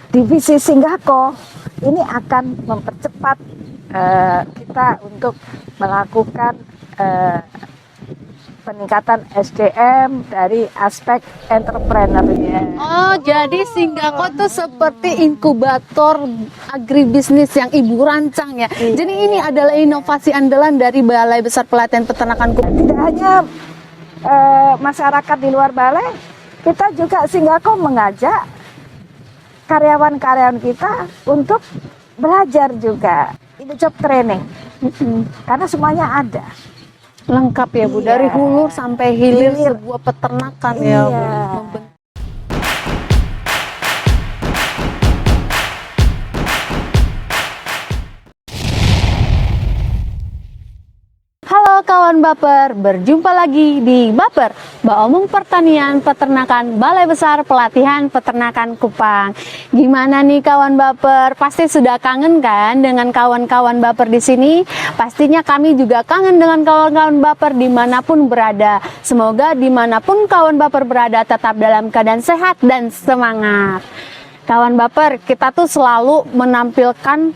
divisi Singgako ini akan mempercepat kita untuk melakukan peningkatan SDM dari aspek entrepreneurnya. Oh, jadi Singgako itu seperti inkubator agribisnis yang Ibu rancang ya. Iya. Jadi ini adalah inovasi andalan dari Balai Besar Pelatihan Peternakan Kupang. Tidak hanya masyarakat di luar balai, kita juga Singgako mengajak karyawan-karyawan kita untuk belajar juga. Ini job training, karena semuanya ada. Lengkap ya Bu, Iya. dari hulu sampai hilir Hilir. sebuah peternakan ya Iya. Bu. Membentuk. Halo kawan Baper, berjumpa lagi di Baper, Omong Pertanian Peternakan Balai Besar Pelatihan Peternakan Kupang. Gimana nih kawan Baper? Pasti sudah kangen kan dengan kawan-kawan Baper di sini? Pastinya kami juga kangen dengan kawan-kawan Baper dimanapun berada. Semoga dimanapun kawan Baper berada tetap dalam keadaan sehat dan semangat. Kawan Baper, kita tuh selalu menampilkan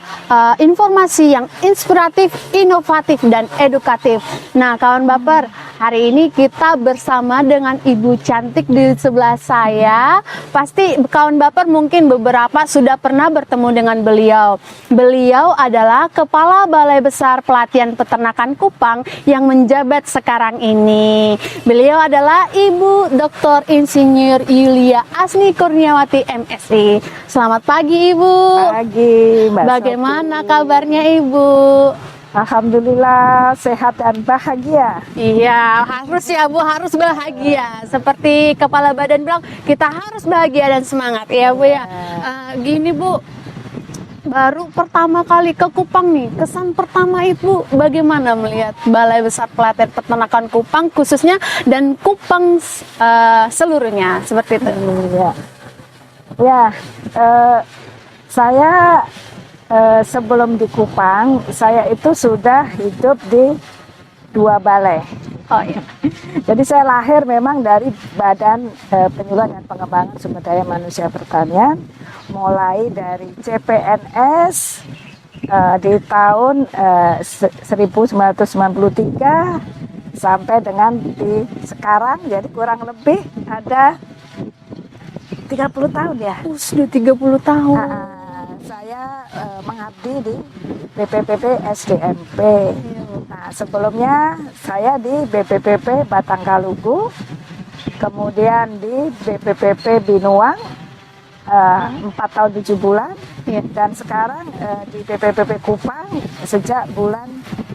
informasi yang inspiratif, inovatif, dan edukatif. Nah, kawan Baper, hari ini kita bersama dengan Ibu cantik di sebelah saya. Pasti kawan Baper mungkin beberapa sudah pernah bertemu dengan beliau. Beliau adalah Kepala Balai Besar Pelatihan Peternakan Kupang yang menjabat sekarang ini. Beliau adalah Ibu Dr. Insinyur Yulia Asni Kurniawati MSI. Selamat pagi Ibu. Pagi, Mbak Bagaimana Sophie. kabarnya Ibu? Alhamdulillah sehat dan bahagia. Iya, harus ya Bu, harus bahagia. Seperti kepala badan bilang, kita harus bahagia dan semangat ya Bu ya. Gini Bu, baru pertama kali ke Kupang nih, kesan pertama Ibu bagaimana melihat Balai Besar Pelatihan Peternakan Kupang khususnya dan Kupang seluruhnya seperti itu? Ya, saya sebelum di Kupang, saya itu sudah hidup di 2 balai. Oh iya. Jadi saya lahir memang dari Badan Penyuluhan dan Pengembangan Sumber Daya Manusia Pertanian, mulai dari CPNS di tahun 1993 sampai dengan di sekarang, jadi kurang lebih ada 30 tahun ya. Sudah 30 tahun. Saya mengabdi di BPPP SDMP. Nah, sebelumnya saya di BPPP Batangkalugu, kemudian di BPPP Binuang 4 tahun 7 bulan, dan sekarang di BPPP Kupang sejak bulan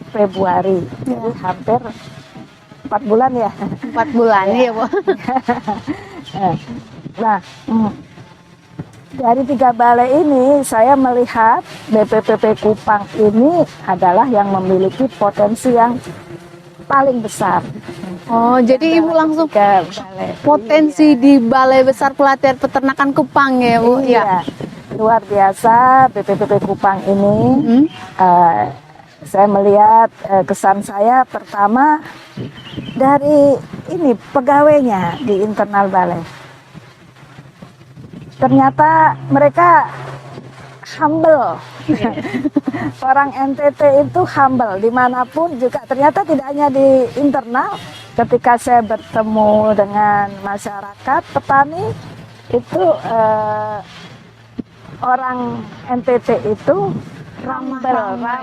Februari. Jadi hampir 4 bulan ya. 4 bulan ya Bu. Nah, dari 3 balai ini saya melihat BPPP Kupang ini adalah yang memiliki potensi yang paling besar. Oh, jadi Ibu langsung Ke balai. potensi di Balai Besar Pelatihan Peternakan Kupang ya Bu? Iya, luar biasa BPPP Kupang ini. Saya melihat kesan saya pertama dari ini pegawainya di internal balai. Ternyata mereka humble. Orang NTT itu humble dimanapun juga, ternyata tidak hanya di internal. Ketika saya bertemu dengan masyarakat petani itu orang NTT itu ramah.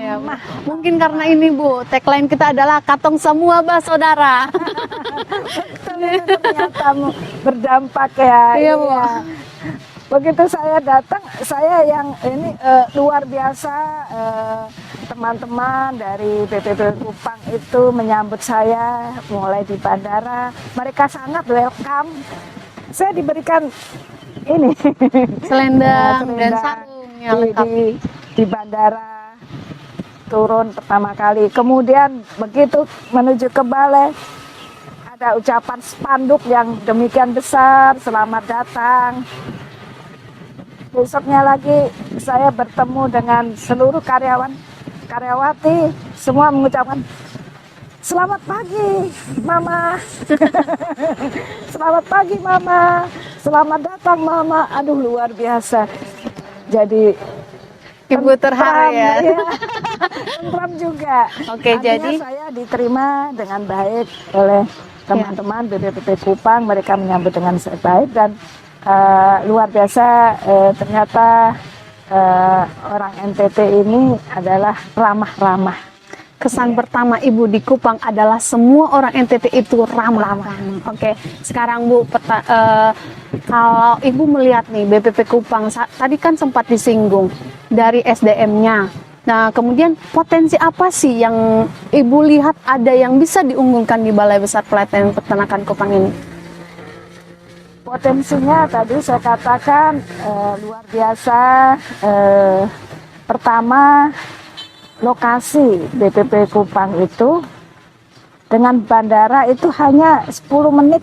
Ya, Bu. Mungkin karena ini Bu, tagline kita adalah katong semua bah saudara. Ternyata berdampak ya. Iya, Bu. Begitu saya datang, saya yang ini luar biasa, teman-teman dari BPPP Kupang itu menyambut saya mulai di bandara. Mereka sangat welcome. Saya diberikan ini Selendang dan sarung yang lengkap. di bandara, turun pertama kali. Kemudian begitu menuju ke balai, ada ucapan spanduk yang demikian besar, selamat datang. Besoknya lagi saya bertemu dengan seluruh karyawati, semua mengucapkan selamat pagi Mama. Selamat pagi Mama, selamat datang Mama. Aduh, luar biasa. jadi Ibu terharu ya. tentram juga. Oke, Artinya jadi saya diterima dengan baik oleh teman-teman BPPT Kupang. Mereka menyambut dengan baik dan luar biasa. Ternyata orang NTT ini adalah ramah-ramah. kesan pertama Ibu di Kupang adalah semua orang NTT itu ramah. Oke, sekarang Bu, kalau Ibu melihat nih BPP Kupang, tadi kan sempat disinggung dari SDM-nya. Nah, kemudian potensi apa sih yang Ibu lihat ada yang bisa diunggulkan di Balai Besar Pelatihan Peternakan Kupang ini? Potensinya tadi saya katakan luar biasa. Pertama, lokasi BPP Kupang itu dengan bandara itu hanya 10 menit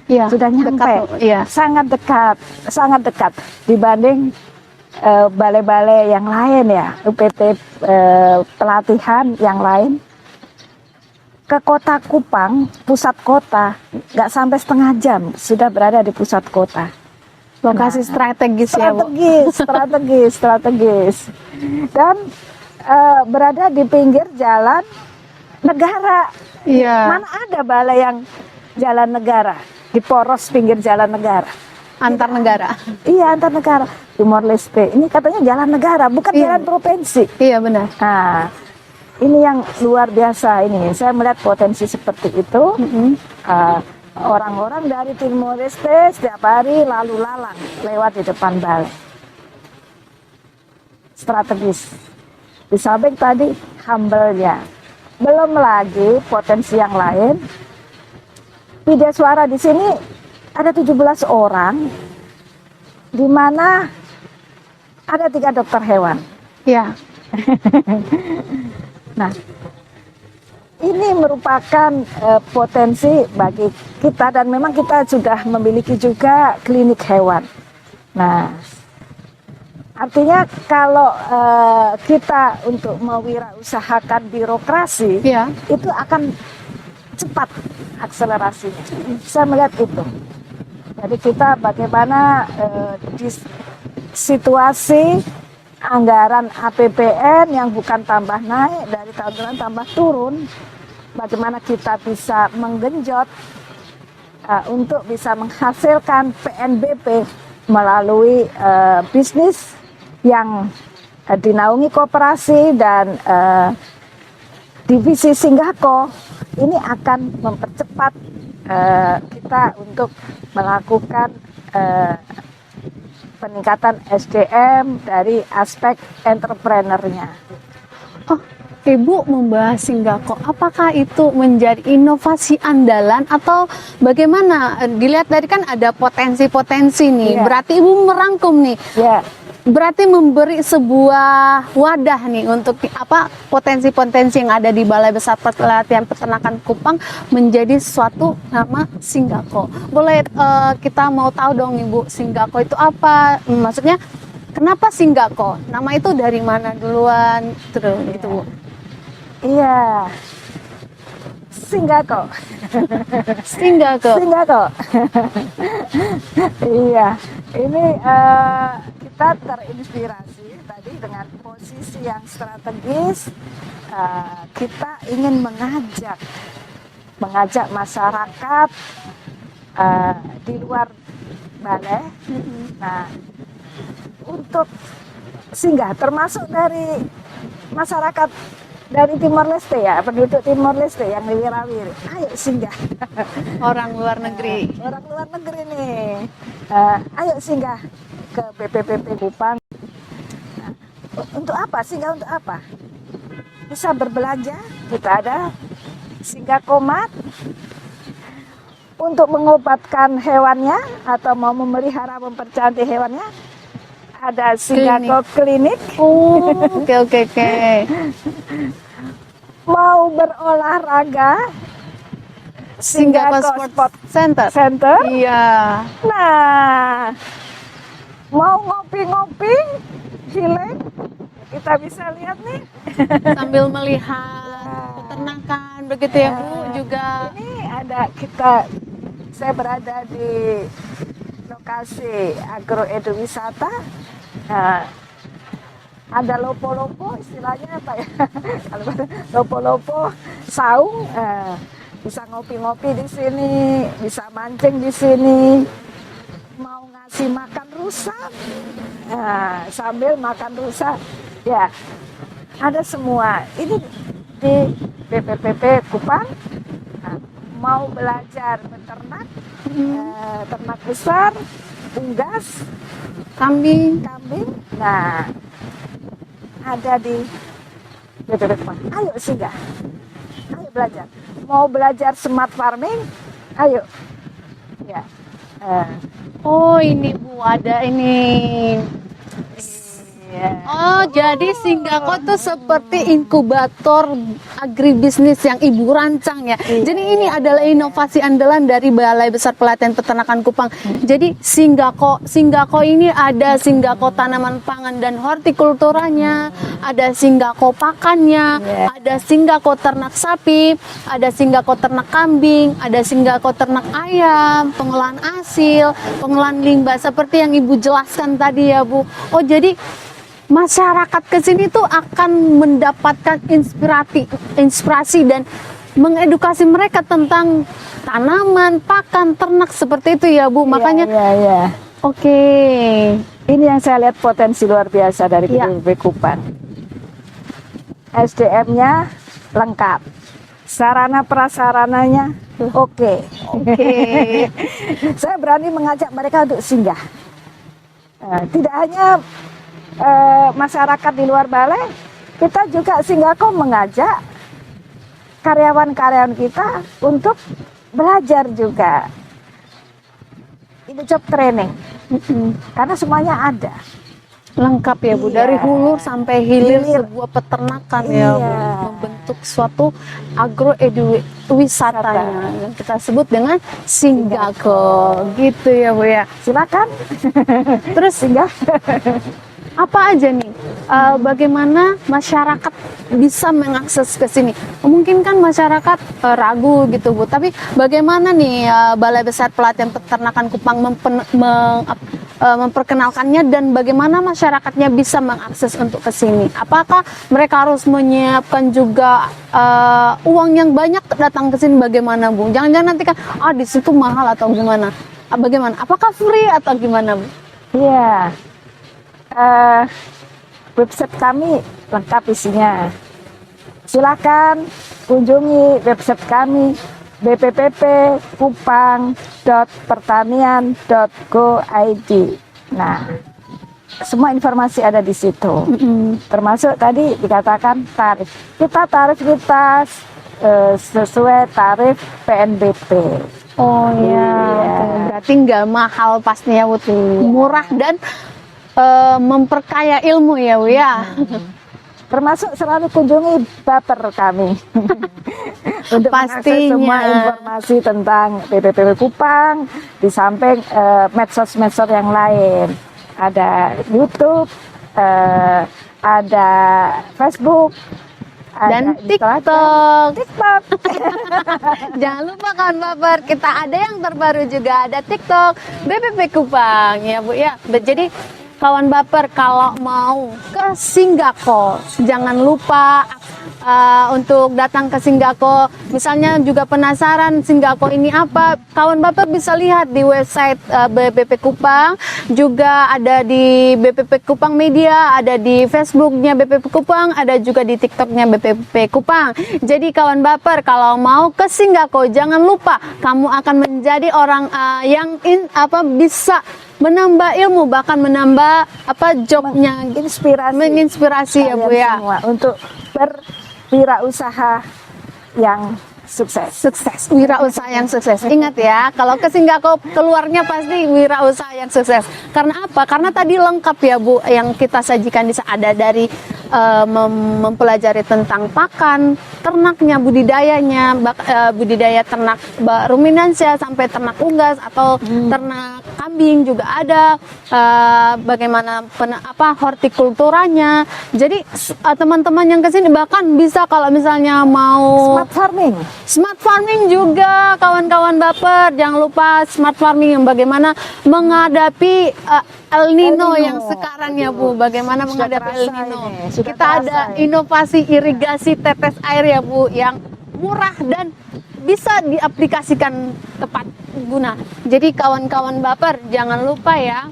Ya, sudah nyampe. Iya. Sangat dekat dibanding balai-balai yang lain ya, UPT pelatihan yang lain. Ke kota Kupang, pusat kota, nggak sampai setengah jam sudah berada di pusat kota. Lokasi strategis ya, Bu. Strategis. Dan berada di pinggir jalan negara. Iya. Mana ada balai yang jalan negara di poros pinggir jalan negara? Antar negara. Iya, antar negara. Timor Leste ini katanya jalan negara, bukan Iya. jalan provinsi. Iya, benar. Nah, ini yang luar biasa ini. Saya melihat potensi seperti itu. Orang-orang dari Timor Leste setiap hari lalu lalang lewat di depan balai. Strategis. Di samping tadi humble-nya. Belum lagi potensi yang lain. Widya Suara di sini ada 17 orang, di mana ada 3 dokter hewan. Iya. Nah, ini merupakan potensi bagi kita dan memang kita sudah memiliki juga klinik hewan. Nah, artinya kalau kita untuk mewirausahakan birokrasi, Iya. itu akan cepat akselerasinya. Saya melihat itu. Jadi kita bagaimana di situasi anggaran APBN yang bukan tambah naik dari tahun ke tahun tambah turun, bagaimana kita bisa menggenjot untuk bisa menghasilkan PNBP melalui bisnis yang dinaungi koperasi dan divisi Singgako. Ini akan mempercepat kita untuk melakukan peningkatan SDM dari aspek entrepreneurnya. Oh, Ibu membahas Singgako, apakah itu menjadi inovasi andalan atau bagaimana? Dilihat dari kan ada potensi-potensi nih, Iya. berarti Ibu merangkum nih, Ya, berarti memberi sebuah wadah nih untuk potensi-potensi yang ada di Balai Besar Pelatihan Peternakan Kupang menjadi suatu nama Singgako. Boleh kita mau tahu dong Ibu, Singgako itu apa? Maksudnya kenapa Singgako? Nama itu dari mana duluan? Terus gitu Bu. iya. Singgako. Singgako. Singgako. Iya. Ini kita terinspirasi tadi dengan posisi yang strategis. Kita ingin mengajak masyarakat di luar balai. Nah, untuk singgah termasuk dari masyarakat dari Timor Leste ya, penduduk Timor Leste yang wirawiri. Ayo singgah. Orang luar negeri. Orang luar negeri nih. Ayo singgah ke BPPT Kupang. Nah, untuk apa? Singgah untuk apa? Bisa berbelanja. Kita ada Singgakomat untuk mengobatkan hewannya atau mau memelihara mempercantik hewannya. Ada Singgako Klinik. Oke. Mau berolahraga, Singgako Sport Center. Iya. Nah, mau ngopi-ngopi, healing, kita bisa lihat nih. Sambil melihat peternakan begitu ya Bu juga. Ini saya berada di lokasi agroeduwisata Nah, ada lopo-lopo, istilahnya apa ya? Lopo-lopo, saung, bisa ngopi-ngopi di sini, bisa mancing di sini. Mau ngasih makan rusa, sambil makan rusa, ya ada semua. Ini di BPPP Kupang. Nah, mau belajar beternak, ternak besar, unggas, Kambing. nah ada di BPPP Kupang. Ayo singgah, ayo belajar. Mau belajar smart farming, ayo. Ya. Oh, ini Bu, ada ini. Iya. Oh, jadi Singgako tuh seperti inkubator agribisnis yang Ibu rancang ya. Iya. Jadi ini adalah inovasi andalan dari Balai Besar Pelatihan Peternakan Kupang. Jadi Singgako ini ada Singgako tanaman pangan dan hortikulturanya, ada Singgako pakannya, Iya. ada Singgako ternak sapi, ada Singgako ternak kambing, ada Singgako ternak ayam, pengolahan hasil, pengolahan limbah seperti yang Ibu jelaskan tadi ya Bu. Oh, jadi masyarakat ke sini tuh akan mendapatkan inspirasi dan mengedukasi mereka tentang tanaman, pakan, ternak seperti itu ya Bu. Makanya Iya. oke. Ini yang saya lihat potensi luar biasa dari Iya. BPPP Kupang. SDM-nya lengkap, sarana prasarananya oke. Saya berani mengajak mereka untuk singgah. Tidak hanya masyarakat di luar balai, kita juga Singgako mengajak karyawan-karyawan kita untuk belajar juga. Ini job training, karena semuanya ada. Lengkap ya Bu, Iya. dari hulu sampai hilir Hilir. sebuah peternakan ya Bu, Iya. membentuk suatu agrowisatanya yang kita sebut dengan Singgako gitu ya Bu ya. Silakan, Terus singgah. apa aja nih, bagaimana masyarakat bisa mengakses ke sini? Mungkin kan masyarakat ragu gitu Bu, tapi bagaimana nih Balai Besar Pelatihan Peternakan Kupang memperkenalkannya dan bagaimana masyarakatnya bisa mengakses untuk ke sini? Apakah mereka harus menyiapkan juga uang yang banyak datang ke sini? Bagaimana Bu? Jangan-jangan nanti kan di situ mahal atau gimana? Bagaimana? Apakah free atau gimana Bu? Iya. Website kami lengkap isinya. Silakan kunjungi website kami bppkupang.pertanian.go.id. Nah, semua informasi ada di situ. Termasuk tadi dikatakan tarif. Tarif kita sesuai tarif PNBP. Oh iya, Iya. berarti nggak mahal pastinya Bu, murah dan memperkaya ilmu ya Bu ya. Termasuk selalu kunjungi baper kami untuk mengakses Pastinya. semua informasi tentang BPPP Kupang, di samping medsos-medsos yang lain. Ada YouTube, ada Facebook, Dan ada Instagram, TikTok. Jangan lupa kan Baper, kita ada yang terbaru juga, ada TikTok BPP Kupang ya Bu ya. Jadi kawan Baper kalau mau ke Singgako jangan lupa untuk datang ke Singgako. Misalnya juga penasaran Singgako ini apa, kawan Baper bisa lihat di website BPP Kupang, juga ada di BPP Kupang Media, ada di Facebooknya BPP Kupang, ada juga di TikToknya BPP Kupang. Jadi kawan Baper kalau mau ke Singgako jangan lupa kamu akan menjadi orang yang bisa menambah ilmu, bahkan menambah jobnya, menginspirasi ya Bu kalian ya. semua untuk berwirausaha yang sukses. Wirausaha yang sukses. Ingat ya, kalau ke Singgako keluarnya pasti wirausaha yang sukses. Karena apa? Karena tadi lengkap ya Bu, yang kita sajikan di ada dari mempelajari tentang pakan, ternaknya, budidayanya, budidaya ternak ruminansia sampai ternak unggas atau ternak kambing juga ada, bagaimana hortikulturanya. Jadi teman-teman yang kesini bahkan bisa kalau misalnya mau Smart farming juga kawan-kawan Baper, jangan lupa smart farming yang bagaimana menghadapi El Nino El Nino. yang sekarang ya Bu, bagaimana Sudah menghadapi El terasa Nino? ini, sudah Kita ada terasa ini. inovasi irigasi tetes air ya Bu, yang murah dan bisa diaplikasikan tepat guna. Jadi kawan-kawan baper jangan lupa ya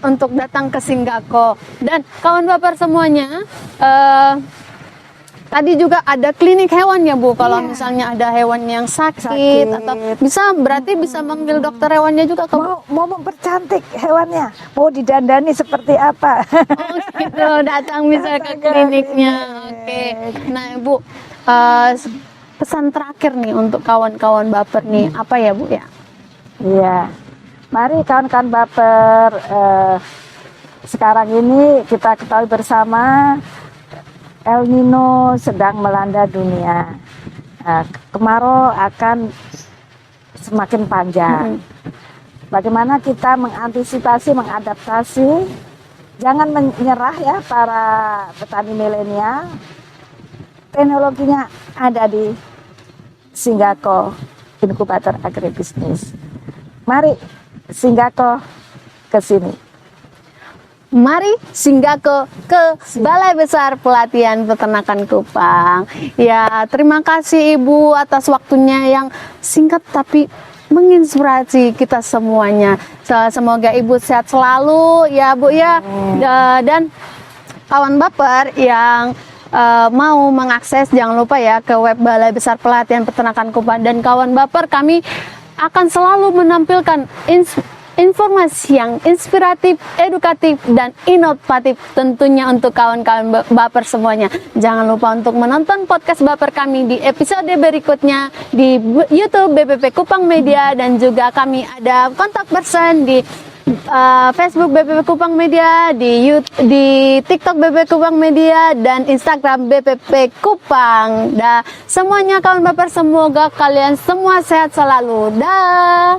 untuk datang ke Singgako. Dan kawan baper semuanya, tadi juga ada klinik hewan ya Bu. Kalau Iya. misalnya ada hewan yang sakit, Sakit. atau berarti bisa manggil dokter hewannya juga ke Mau mempercantik hewannya, mau didandani seperti apa? Oh gitu, datang bisa ke Datang ke kliniknya. klinik. Oke. Nah Bu, pesan terakhir nih untuk kawan-kawan baper nih, apa ya Bu ya? Iya, mari kawan-kawan baper, sekarang ini kita ketahui bersama El Nino sedang melanda dunia. Kemarau akan semakin panjang. Bagaimana kita mengantisipasi, mengadaptasi? Jangan menyerah ya para petani milenial. Teknologinya ada di Singgako Inkubator Agribisnis. Mari Singgako ke sini. Mari Singgako ke Balai Besar Pelatihan Peternakan Kupang. Ya, terima kasih Ibu atas waktunya yang singkat tapi menginspirasi kita semuanya. Semoga Ibu sehat selalu ya Bu ya. Dan kawan baper yang mau mengakses, jangan lupa ya ke web Balai Besar Pelatihan Peternakan Kupang. Dan kawan baper, kami akan selalu menampilkan informasi yang inspiratif, edukatif, dan inovatif tentunya untuk kawan-kawan baper semuanya. Jangan lupa untuk menonton podcast baper kami di episode berikutnya di YouTube BPP Kupang Media, dan juga kami ada kontak person di Facebook BPP Kupang Media, di TikTok BPP Kupang Media, dan Instagram BPP Kupang. Semuanya kawan baper, semoga kalian semua sehat selalu. Dah.